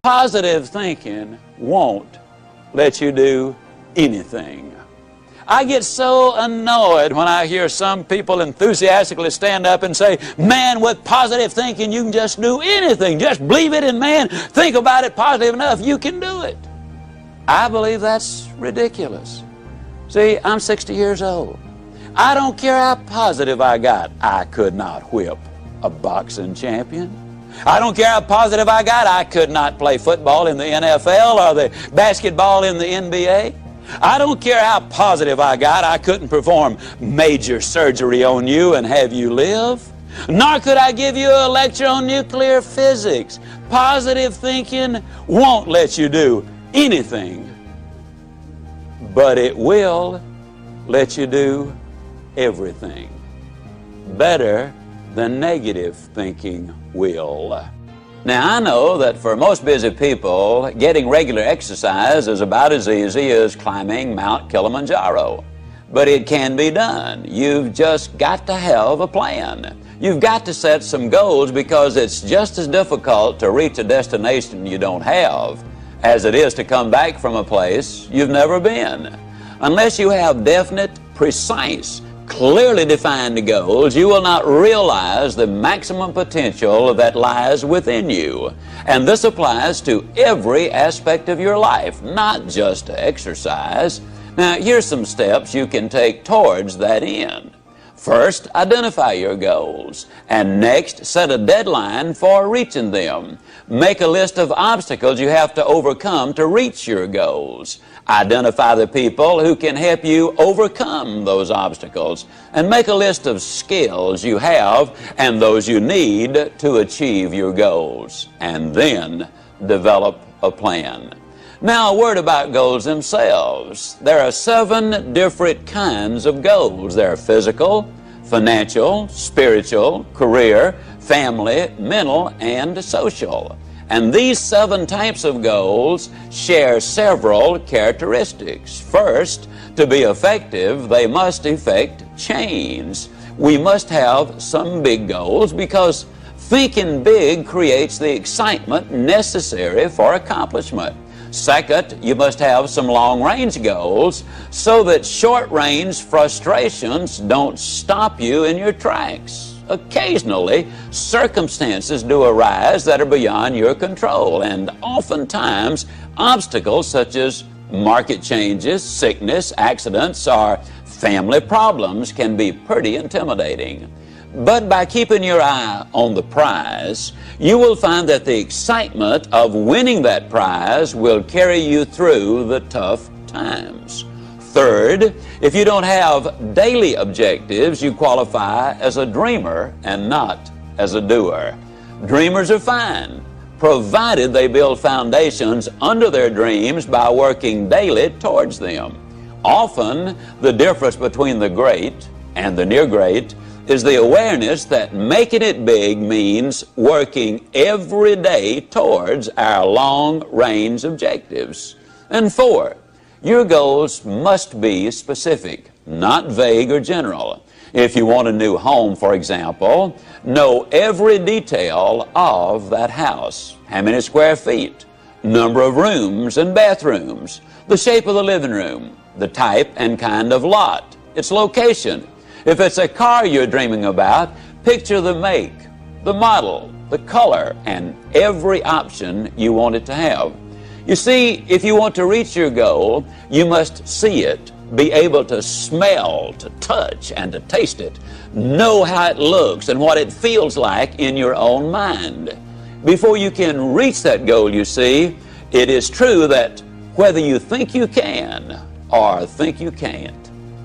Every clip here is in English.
Positive thinking won't let you do anything. I get so annoyed when I hear some people enthusiastically stand up and say, man, with positive thinking you can just do anything. Just believe it, and man, think about it positive enough, you can do it. I believe that's ridiculous. See, I'm 60 years old. I don't care how positive I got. I could not whip a boxing champion. I don't care how positive I got. I could not play football in the NFL or the basketball in the NBA. I don't care how positive I got. I couldn't perform major surgery on you and have you live. Nor could I give you a lecture on nuclear physics. Positive thinking won't let you do anything, but it will let you do everything. Better than negative thinking will. Now, I know that for most busy people, getting regular exercise is about as easy as climbing Mount Kilimanjaro. But it can be done. You've just got to have a plan. You've got to set some goals, because it's just as difficult to reach a destination you don't have as it is to come back from a place you've never been. Unless you have definite, precise, clearly defined goals, you will not realize the maximum potential that lies within you. And this applies to every aspect of your life, not just to exercise. Now, here's some steps you can take towards that end. First, identify your goals, and next, set a deadline for reaching them. Make a list of obstacles you have to overcome to reach your goals. Identify the people who can help you overcome those obstacles, and make a list of skills you have and those you need to achieve your goals, and then develop a plan. Now, a word about goals themselves. There are 7 different kinds of goals. There are physical, financial, spiritual, career, family, mental, and social. And these 7 types of goals share several characteristics. First, to be effective, they must effect change. We must have some big goals, because thinking big creates the excitement necessary for accomplishment. Second, you must have some long-range goals so that short-range frustrations don't stop you in your tracks. Occasionally, circumstances do arise that are beyond your control, and oftentimes obstacles such as market changes, sickness, accidents, or family problems can be pretty intimidating. But by keeping your eye on the prize, you will find that the excitement of winning that prize will carry you through the tough times. Third, if you don't have daily objectives, you qualify as a dreamer and not as a doer. Dreamers are fine, provided they build foundations under their dreams by working daily towards them. Often, the difference between the great and the near great is the awareness that making it big means working every day towards our long-range objectives. And 4, your goals must be specific, not vague or general. If you want a new home, for example, know every detail of that house. How many square feet, number of rooms and bathrooms, the shape of the living room, the type and kind of lot, its location. If it's a car you're dreaming about, picture the make, the model, the color, and every option you want it to have. You see, if you want to reach your goal, you must see it, be able to smell, to touch, and to taste it. Know how it looks and what it feels like in your own mind. Before you can reach that goal, you see, it is true that whether you think you can or think you can't,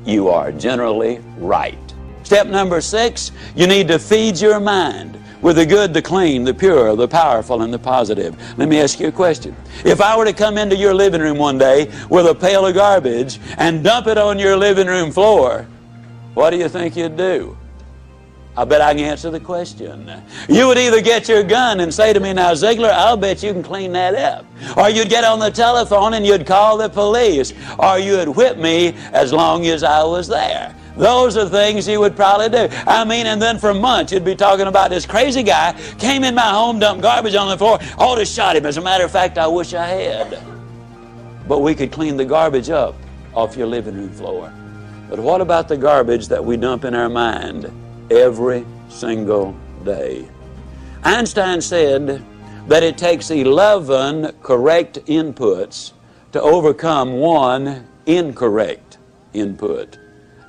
you are generally right. Step number 6, you need to feed your mind with the good, the clean, the pure, the powerful, and the positive. Let me ask you a question. If I were to come into your living room one day with a pail of garbage and dump it on your living room floor, what do you think you'd do? I bet I can answer the question. You would either get your gun and say to me, now, Ziglar, I'll bet you can clean that up. Or you'd get on the telephone and you'd call the police. Or you'd whip me as long as I was there. Those are things you would probably do. I mean, and then for months you'd be talking about this crazy guy came in my home, dumped garbage on the floor, ought to shot him. As a matter of fact, I wish I had. But we could clean the garbage up off your living room floor. But what about the garbage that we dump in our mind every single day? Einstein said that it takes 11 correct inputs to overcome one incorrect input.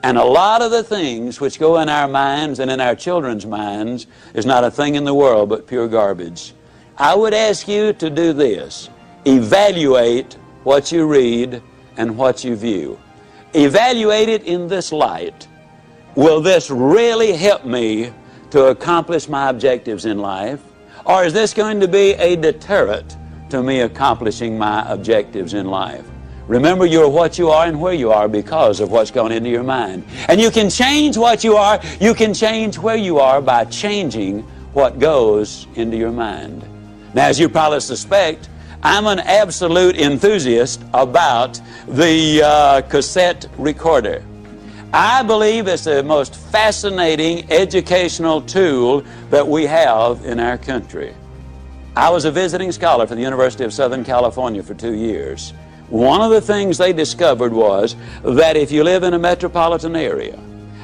And a lot of the things which go in our minds and in our children's minds is not a thing in the world but pure garbage. I would ask you to do this. Evaluate what you read and what you view. Evaluate it in this light. Will this really help me to accomplish my objectives in life? Or is this going to be a deterrent to me accomplishing my objectives in life? Remember, you're what you are and where you are because of what's gone into your mind. And you can change what you are, you can change where you are by changing what goes into your mind. Now, as you probably suspect, I'm an absolute enthusiast about the cassette recorder. I believe it's the most fascinating educational tool that we have in our country. I was a visiting scholar for the University of Southern California for 2 years. One of the things they discovered was that if you live in a metropolitan area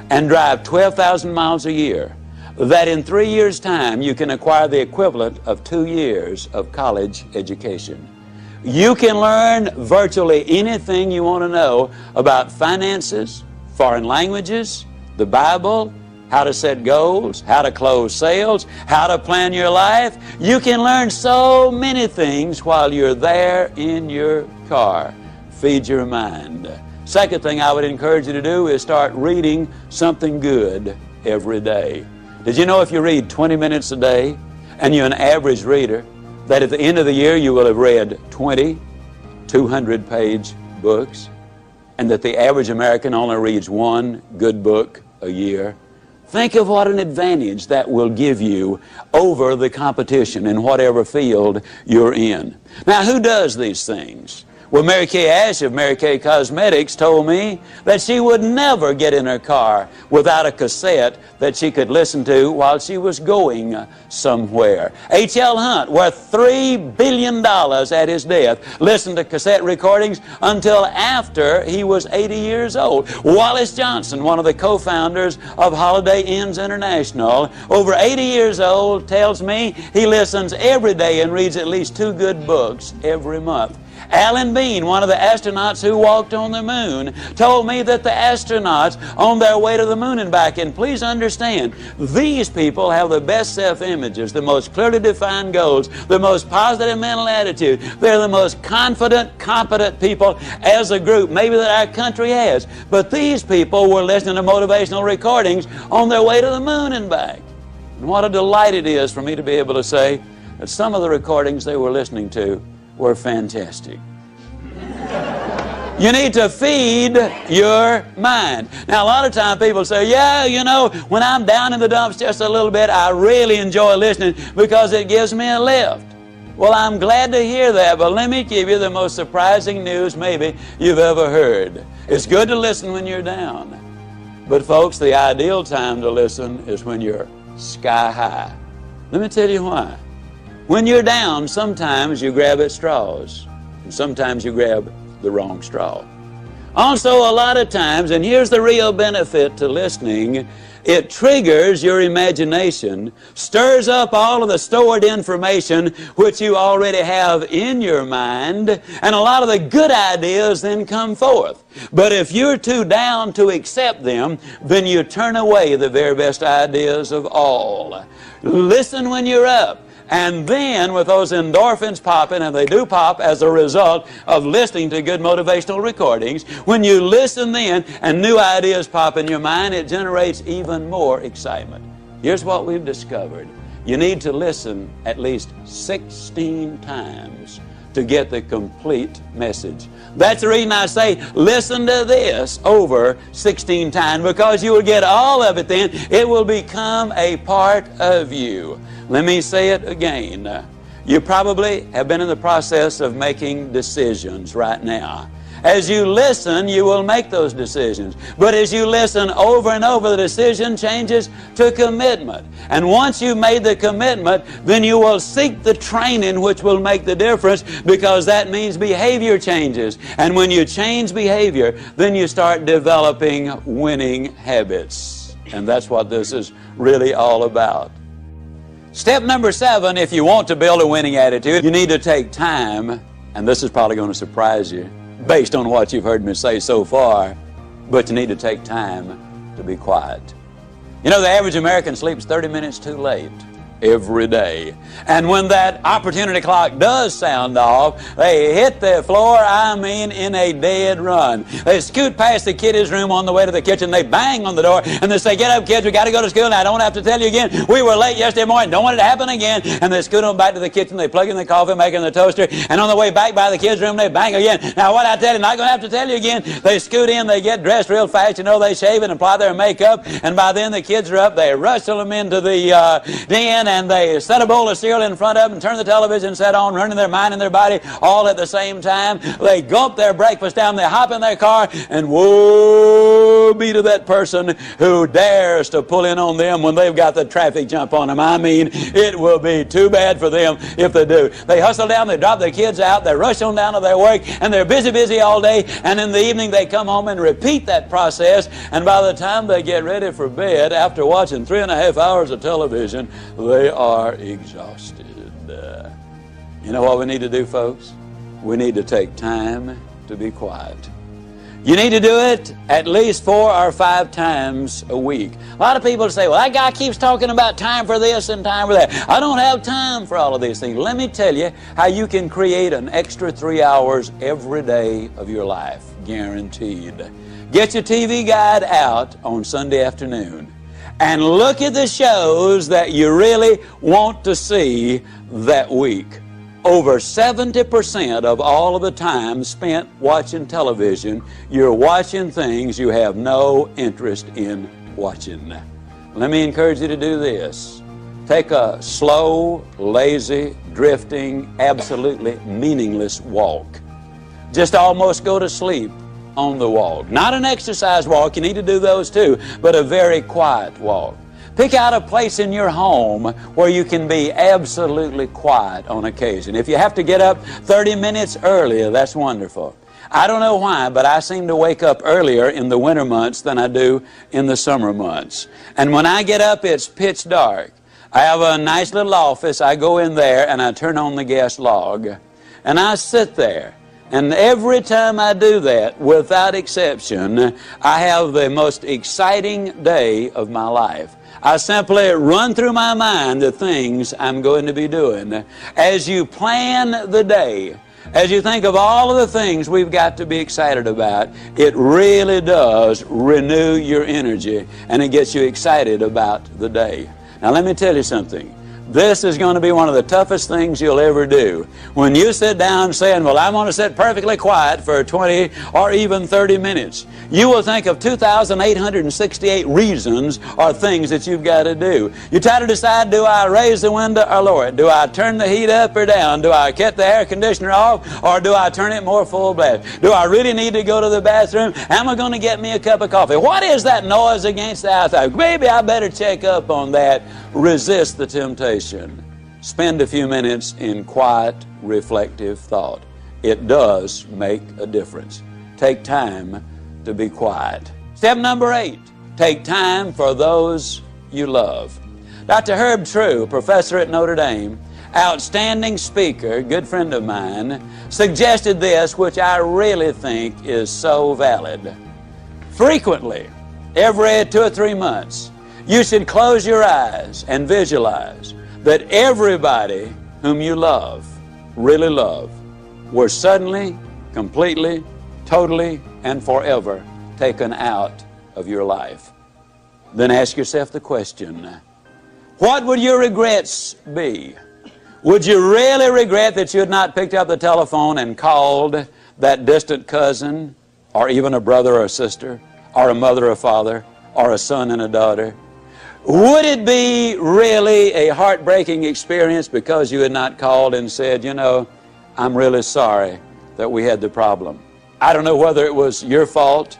and drive 12,000 miles a year, that in 3 years' time you can acquire the equivalent of 2 years of college education. You can learn virtually anything you want to know about finances, foreign languages, the Bible, how to set goals, how to close sales, how to plan your life. You can learn so many things while you're there in your car. Feed your mind. Second thing I would encourage you to do is start reading something good every day. Did you know if you read 20 minutes a day and you're an average reader, that at the end of the year you will have read 20 200-page books, and that the average American only reads one good book a year? Think of what an advantage that will give you over the competition in whatever field you're in. Now, who does these things? Well, Mary Kay Ash of Mary Kay Cosmetics told me that she would never get in her car without a cassette that she could listen to while she was going somewhere. H.L. Hunt, worth $3 billion at his death, listened to cassette recordings until after he was 80 years old. Wallace Johnson, one of the co-founders of Holiday Inns International, over 80 years old, tells me he listens every day and reads at least 2 good books every month. Alan Bean, one of the astronauts who walked on the moon, told me that the astronauts on their way to the moon and back, and please understand, these people have the best self-images, the most clearly defined goals, the most positive mental attitude. They're the most confident, competent people as a group, maybe that our country has. But these people were listening to motivational recordings on their way to the moon and back. And what a delight it is for me to be able to say that some of the recordings they were listening to were fantastic. You need to feed your mind. Now, a lot of times people say, yeah, you know, when I'm down in the dumps just a little bit, I really enjoy listening because it gives me a lift. Well, I'm glad to hear that, but let me give you the most surprising news maybe you've ever heard. It's good to listen when you're down. But folks, the ideal time to listen is when you're sky high. Let me tell you why. When you're down, sometimes you grab at straws, and sometimes you grab the wrong straw. Also, a lot of times, and here's the real benefit to listening, it triggers your imagination, stirs up all of the stored information which you already have in your mind, and a lot of the good ideas then come forth. But if you're too down to accept them, then you turn away the very best ideas of all. Listen when you're up. And then with those endorphins popping, and they do pop as a result of listening to good motivational recordings, when you listen then and new ideas pop in your mind, it generates even more excitement. Here's what we've discovered. You need to listen at least 16 times to get the complete message. That's the reason I say listen to this over 16 times, because you will get all of it then. It will become a part of you. Let me say it again. You probably have been in the process of making decisions right now. As you listen, you will make those decisions. But as you listen over and over, the decision changes to commitment. And once you've made the commitment, then you will seek the training which will make the difference, because that means behavior changes. And when you change behavior, then you start developing winning habits. And that's what this is really all about. Step number 7, if you want to build a winning attitude, you need to take time, and this is probably going to surprise you based on what you've heard me say so far, but you need to take time to be quiet. You know, the average American sleeps 30 minutes too late every day. And when that opportunity clock does sound off, they hit the floor, I mean, in a dead run. They scoot past the kiddies' room on the way to the kitchen, they bang on the door, and they say, "Get up, kids, we got to go to school." Now, I don't have to tell you again, we were late yesterday morning, don't want it to happen again. And they scoot on back to the kitchen, they plug in the coffee maker and the toaster, and on the way back by the kids' room, they bang again. Now, what I tell you, not going to have to tell you again. They scoot in, they get dressed real fast, you know, they shave and apply their makeup, and by then the kids are up, they rustle them into the den, and they set a bowl of cereal in front of them, turn the television set on, running their mind and their body all at the same time. They gulp their breakfast down, they hop in their car, and woe be to that person who dares to pull in on them when they've got the traffic jump on them. I mean, it will be too bad for them if they do. They hustle down, they drop their kids out, they rush on down to their work, and they're busy all day, and in the evening they come home and repeat that process, and by the time they get ready for bed, after watching 3.5 hours of television, they are exhausted. You know what we need to do, folks? We need to take time to be quiet. You need to do it at least 4 or 5 times a week. A lot of people say, "Well, that guy keeps talking about time for this and time for that. I don't have time for all of these things." Let me tell you how you can create an extra 3 hours every day of your life, guaranteed. Get your TV guide out on Sunday afternoon and look at the shows that you really want to see that week. Over 70% of all of the time spent watching television, you're watching things you have no interest in watching. Let me encourage you to do this. Take a slow, lazy, drifting, absolutely meaningless walk. Just almost go to sleep on the walk. Not an exercise walk, you need to do those too, but a very quiet walk. Pick out a place in your home where you can be absolutely quiet on occasion. If you have to get up 30 minutes earlier, that's wonderful. I don't know why, but I seem to wake up earlier in the winter months than I do in the summer months. And when I get up, it's pitch dark. I have a nice little office. I go in there and I turn on the gas log and I sit there. And every time I do that, without exception, I have the most exciting day of my life. I simply run through my mind the things I'm going to be doing. As you plan the day, as you think of all of the things we've got to be excited about, it really does renew your energy and it gets you excited about the day. Now let me tell you something. This is going to be one of the toughest things you'll ever do. When you sit down saying, "Well, I'm going to sit perfectly quiet for 20 or even 30 minutes, you will think of 2,868 reasons or things that you've got to do. You try to decide, do I raise the window or lower it? Do I turn the heat up or down? Do I cut the air conditioner off or do I turn it more full blast? Do I really need to go to the bathroom? Am I going to get me a cup of coffee? What is that noise against the outside? Maybe I better check up on that." Resist the temptation. Spend a few minutes in quiet, reflective thought. It does make a difference. Take time to be quiet. Step number 8, take time for those you love. Dr. Herb True, professor at Notre Dame, outstanding speaker, good friend of mine, suggested this, which I really think is so valid. Frequently, every 2 or 3 months, you should close your eyes and visualize that everybody whom you love, really love, were suddenly, completely, totally, and forever taken out of your life. Then ask yourself the question, what would your regrets be? Would you really regret that you had not picked up the telephone and called that distant cousin, or even a brother or a sister, or a mother or father, or a son and a daughter? Would it be really a heartbreaking experience because you had not called and said, "You know, I'm really sorry that we had the problem"? I don't know whether it was your fault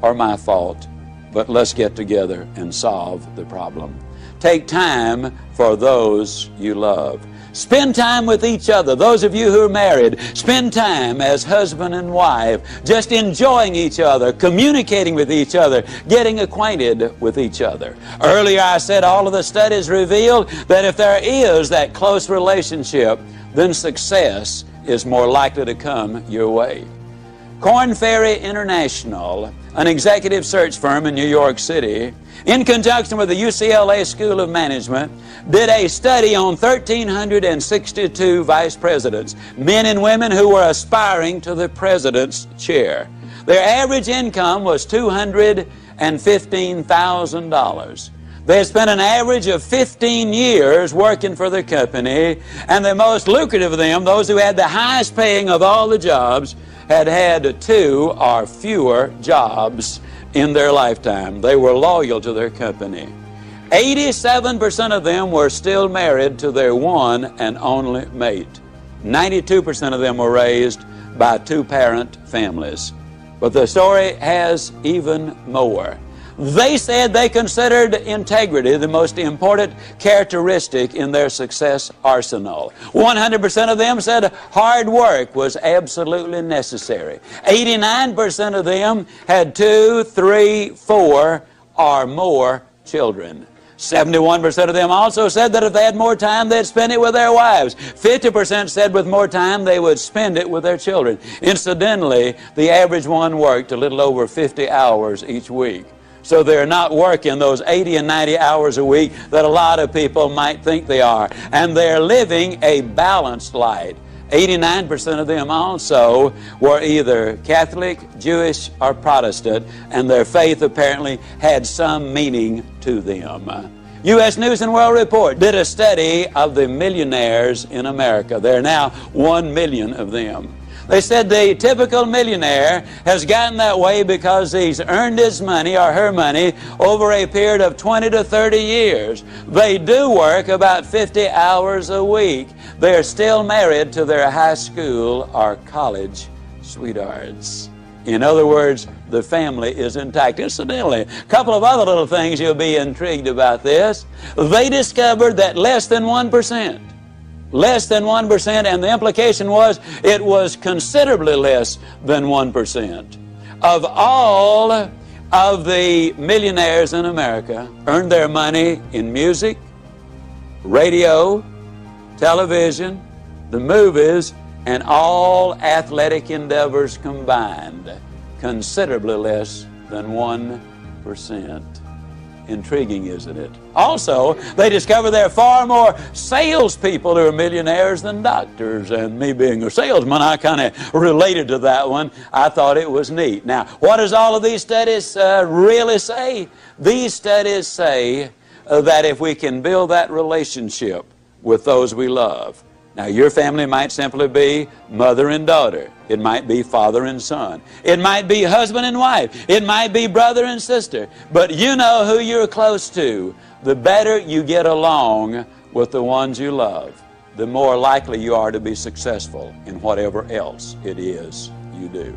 or my fault, but let's get together and solve the problem. Take time for those you love. Spend time with each other. Those of you who are married, spend time as husband and wife, just enjoying each other, communicating with each other, getting acquainted with each other. Earlier I said all of the studies reveal that if there is that close relationship, then success is more likely to come your way. Korn Ferry International, an executive search firm in New York City, in conjunction with the UCLA School of Management, did a study on 1,362 vice presidents, men and women who were aspiring to the president's chair. Their average income was $215,000. They had spent an average of 15 years working for the company, and the most lucrative of them, those who had the highest paying of all the jobs, had had 2 or fewer jobs in their lifetime. They were loyal to their company. 87% of them were still married to their one and only mate. 92% of them were raised by 2-parent families. But the story has even more. They said they considered integrity the most important characteristic in their success arsenal. 100% of them said hard work was absolutely necessary. 89% of them had 2, 3, 4, or more children. 71% of them also said that if they had more time, they'd spend it with their wives. 50% said with more time, they would spend it with their children. Incidentally, the average one worked a little over 50 hours each week. So they're not working those 80 and 90 hours a week that a lot of people might think they are. And they're living a balanced life. 89% of them also were either Catholic, Jewish, or Protestant, and their faith apparently had some meaning to them. U.S. News and World Report did a study of the millionaires in America. There are now 1 million of them. They said the typical millionaire has gotten that way because he's earned his money or her money over a period of 20 to 30 years. They do work about 50 hours a week. They're still married to their high school or college sweethearts. In other words, the family is intact. Incidentally, a couple of other little things you'll be intrigued about this. They discovered that less than 1%, and the implication was it was considerably less than 1%, of all of the millionaires in America earned their money in music, radio, television, the movies, and all athletic endeavors combined. Considerably less than 1%. Intriguing, isn't it? Also, they discover there are far more salespeople who are millionaires than doctors. And me being a salesman, I kind of related to that one. I thought it was neat. Now, what does all of these studies really say? These studies say that if we can build that relationship with those we love. Now, your family might simply be mother and daughter. It might be father and son. It might be husband and wife. It might be brother and sister. But you know who you're close to. The better you get along with the ones you love, the more likely you are to be successful in whatever else it is you do.